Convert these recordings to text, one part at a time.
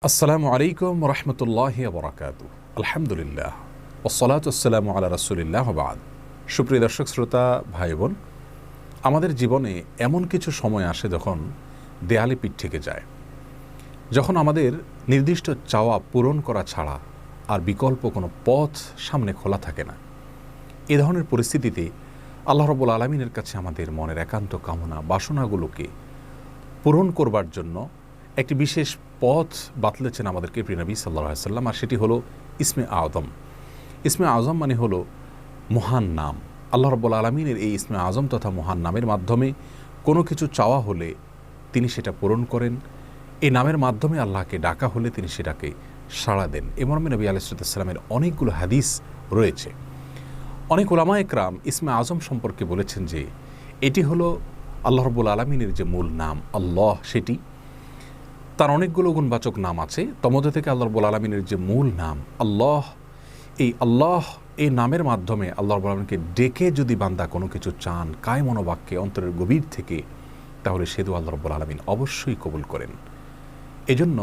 আসসালামু আলাইকুম রহমতুল্লাহি ওয়া বারাকাতুহু। আলহামদুলিল্লাহ ওয়াসসালাতু ওয়াসসালামু আলা রাসূলিল্লাহ ওয়া বা'দ। সুপ্রিয় দর্শক শ্রোতা ভাই বোন, আমাদের জীবনে এমন কিছু সময় আসে যখন দেয়ালে পিঠ থেকে যায়, যখন আমাদের নির্দিষ্ট চাওয়া পূরণ করা ছাড়া আর বিকল্প কোনো পথ সামনে খোলা থাকে না। এ ধরনের পরিস্থিতিতে আল্লাহ রাব্বুল আলামিনের কাছে আমাদের মনের একান্ত কামনা বাসনাগুলোকে পূরণ করবার জন্য একটি বিশেষ পথ বাতলেছেন আমাদেরকে প্রিয় নবী সাল্লাল্লাহু আলাইহি ওয়াসাল্লাম, আর সেটি হলো ইসমে আযম। ইসমে আযম মানে হলো মহান নাম। আল্লাহ রাব্বুল আলামিনের এই ইসমে আযম তথা মহান নামের মাধ্যমে কোনো কিছু চাওয়া হলে তিনি সেটা পূরণ করেন। এই নামের মাধ্যমে আল্লাহকে ডাকা হলে তিনি সেটাকে সাড়া দেন। এ মর্মে নবী আলাইহিস সালামের অনেকগুলো হাদিস রয়েছে। অনেক উলামা একরাম ইসমে আযম সম্পর্কে বলেছেন যে এটি হলো আল্লাহ রাব্বুল আলামিনের যে মূল নাম আল্লাহ, সেটি তার অনেকগুলো গুণবাচক নাম আছে। তমধ্যে থেকে আল্লাহ রাব্বুল আলামিনের যে মূল নাম আল্লাহ, এই নামের মাধ্যমে আল্লাহ রাব্বুল আলামিনকে ডেকে যদি বান্দা কোনো কিছু চান কায় মনোবাক্যে অন্তরের গভীর থেকে, তাহলে সে দোয়া আল্লাহ রাব্বুল আলামিন অবশ্যই কবুল করেন। এজন্য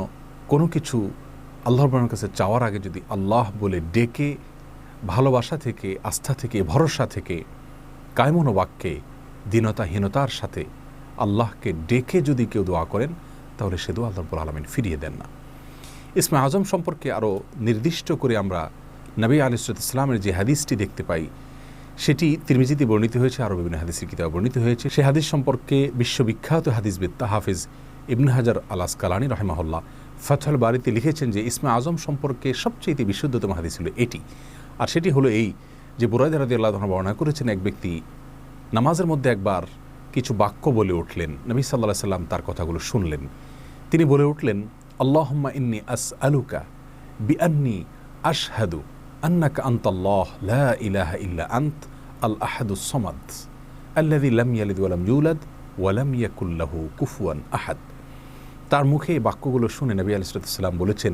কোনো কিছু আল্লাহ রাব্বুল আলামিনের কাছে চাওয়ার আগে যদি আল্লাহ বলে ডেকে ভালোবাসা থেকে, আস্থা থেকে, ভরসা থেকে, কায় মনোবাক্যে দীনতাহীনতার সাথে আল্লাহকে ডেকে যদি কেউ দোয়া করেন, তাহলে সে দোয়া আল্লাহ রাব্বুল আলামিন ফিরিয়ে দেন না। ইসমে আযম সম্পর্কে আরও নির্দিষ্ট করে আমরা নবী আলাইহিস সালামের যে হাদিসটি দেখতে পাই, সেটি তিরমিজিতে বর্ণিত হয়েছে, আরও বিভিন্ন হাদিসের কিতাবে বর্ণিত হয়েছে। সে হাদিস সম্পর্কে বিশ্ববিখ্যাত হাদিসবিদ হাফিজ ইবনে হাজার আল আসকালানী রাহিমাহুল্লাহ ফাতহুল বারীতে লিখেছেন যে ইসমে আযম সম্পর্কে সবচেয়ে বিশুদ্ধতম হাদিস হলো এটি। আর সেটি হলো এই যে বুরায়দা রাদিয়াল্লাহু আনহু বর্ণনা করেছেন, এক ব্যক্তি নামাজের মধ্যে একবার কিছু বাক্য বলে উঠলেন। নবী সাল্লাল্লাহু আলাইহি সাল্লাম তার কথাগুলো শুনলেন। তিনি বলে উঠলেন, আল্লাহুম্মা ইন্নী আসআলুকা বিআন্নী আশহাদু আন্নাকা আনতাল্লাহ লা ইলাহা ইল্লা আনত আল আহাদুস সামাদ আল্লাযী লাম ইয়ালিদ ওয়া লাম ইউলাদ ওয়া লাম ইয়াকুল লাহু কুফুয়ান আহাদ। তার মুখে এই বাক্যগুলো শুনে নবী আলাইহিস সালাম বলেছেন,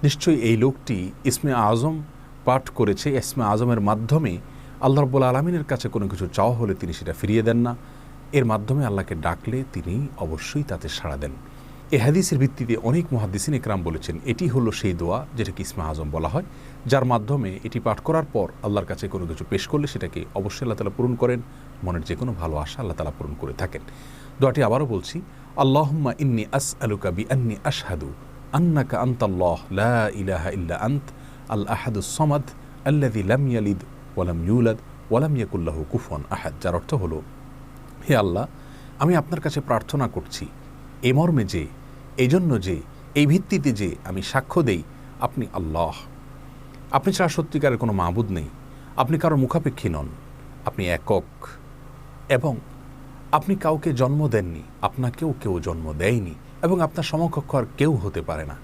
নিশ্চয়ই এই লোকটি ইসমে আযম পাঠ করেছে। ইসমে আযমের মাধ্যমে আল্লাহ রাব্বুল আলামিনের কাছে কোনো কিছু চাওয়া হলে তিনি সেটা ফিরিয়ে দেন না। এর মাধ্যমে আল্লাহকে ডাকলে তিনি অবশ্যই তাতে সাড়া দেন। এই হাদিসের ভিত্তিতে অনেক মুহাদ্দিসিন ইকরাম বলেছেন এটি হলো সেই দোয়া যেটাকে ইসমে আযম বলা হয়, যার মাধ্যমে এটি পাঠ করার পর আল্লাহর কাছে কোনো কিছু পেশ করলে সেটাকে অবশ্যই আল্লাহ তাআলা পূরণ করেন। মনের যে কোনো ভালো আশা আল্লাহ তাআলা পূরণ করে থাকেন। দোয়াটি আবারও বলছি, আল্লাহুম্মা ইন্নী আসআলুকা বিআন্নী আশহাদু আন্নাকা আনতাল্লাহ লা ইলাহা ইল্লা আনত আল আহাদুস সামাদ আল্লাযী লাম ইয়ালিদ ওয়া লাম ইউলাদ ওয়া লাম ইয়াকুল লাহু কুফুয়ান আহাদ। যার অর্থ হলো, হে আল্লাহ, আমি আপনার কাছে প্রার্থনা করছি এ মর্মে যে, এই জন্য যে, এই ভিত্তিতে যে আমি সাক্ষ্য দেই আপনি আল্লাহ, আপনি ছাড়া সত্যিকারের কোনো মাবুদ নেই, আপনি কারো মুখাপেক্ষী নন, আপনি একক, এবং আপনি কাউকে জন্ম দেননি, আপনাকেও কেউ জন্ম দেয়নি, এবং আপনার সমকক্ষ আর কেউ হতে পারে না।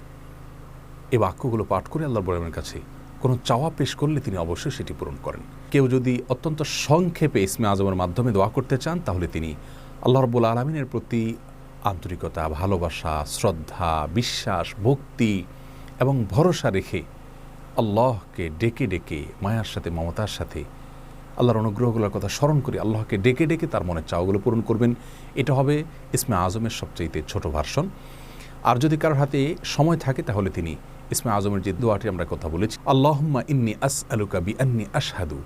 এই বাক্যগুলো পাঠ করে আল্লাহ রাব্বুল আলামিনের কাছে কোনো চাওয়া পেশ করলে তিনি অবশ্যই সেটি পূরণ করেন। কেউ যদি অত্যন্ত সংক্ষেপে ইসমে আযমের মাধ্যমে দোয়া করতে চান, তাহলে তিনি আল্লাহ রাব্বুল আলামিনের প্রতি আন্তরিকতা, ভালোবাসা, শ্রদ্ধা, বিশ্বাস, ভক্তি এবং ভরসা রেখে আল্লাহকে ডেকে ডেকে মায়ার সাথে, মমতার সাথে, আল্লাহর অনুগ্রহগুলোর কথা স্মরণ করে আল্লাহকে ডেকে ডেকে তার মনের চাওয়াগুলো পূরণ করবেন। এটা হবে ইসমে আযমের সবচেয়ে ছোট ভার্সন। আর যদি কারোর হাতে সময় থাকে, তাহলে তিনি ইসমে আযমের যে দোয়াটি আমরা কথা বলেছি, আল্লাহুম্মা ইন্নী আসআলুকা বিআন্নী আশহাদু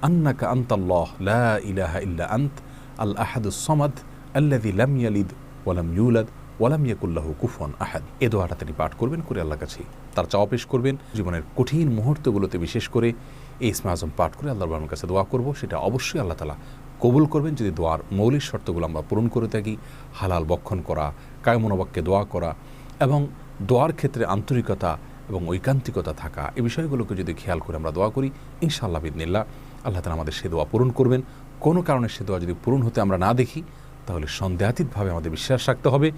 আন্নাকা আনতাল্লাহ লা ইলাহা ইল্লা আনত আল আহাদুস সামাদ আল্লাযী লাম ইয়ালিদ ওয়া লাম ইউলাদ ওয়া লাম ইয়াকুল লাহু কুফুয়ান আহাদ। এই দোয়াটা তিনি পাঠ করবেন, করে আল্লাহর কাছে তার চাওয়া পেশ করবেন। জীবনের কঠিন মুহূর্তগুলোতে বিশেষ করে এই ইসমে আযম পাঠ করে আল্লাহর রাব্বুল কাছে দোয়া করব, সেটা অবশ্যই আল্লাহ তাআলা কবুল করবেন যদি দোয়ার মৌলিক শর্তগুলো আমরা পূরণ করে থাকি। হালাল বক্ষণ করা, কায় মনোবাক্যে দোয়া করা এবং দোয়ার ক্ষেত্রে আন্তরিকতা এবং ঐকান্তিকতা থাকা, এই বিষয়গুলোকে যদি খেয়াল করে আমরা দোয়া করি, ইনশাআল্লাহ বিইذনিল্লাহ আল্লাহ তাআলা আমাদের সে দোয়া পূরণ করবেন। কোনো কারণে সে দোয়া যদি পূরণ হতে আমরা না দেখি, তাহলে সন্দেহাতীতভাবে আমাদের বিশ্বাস রাখতে হবে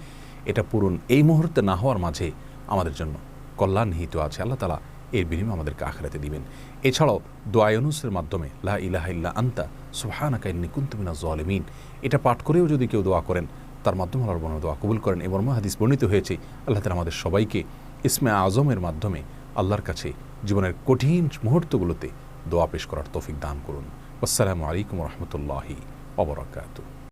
এটা পূরণ এই মুহূর্তে না হওয়ার মাঝে আমাদের জন্য কল্যাণ নিহিত আছে। আল্লাহ তাআলা এর বিনিময়ে আমাদেরকে আখিরাতে দিবেন। এছাড়াও দোয়া ইউনুসের মাধ্যমে লা ইলাহা ইল্লা আনতা সুবহানাকা ইন্নী কুনতু মিনাজ জালিমিন, এটা পাঠ করেও যদি কেউ দোয়া করেন, তার মাধ্যমে আল্লাহর রাব্বুল দোয়া কবুল করেন। এবং হাদিস বর্ণিত হয়েছে, আল্লাহ তাআলা আমাদের সবাইকে ইসমে আযমের মাধ্যমে আল্লাহর কাছে জীবনের কঠিন মুহূর্তগুলোতে দোয়া পেশ করার তৌফিক দান করুন। আসসালামু আলাইকুম ওয়া রাহমাতুল্লাহি ওয়া বারাকাতুহু।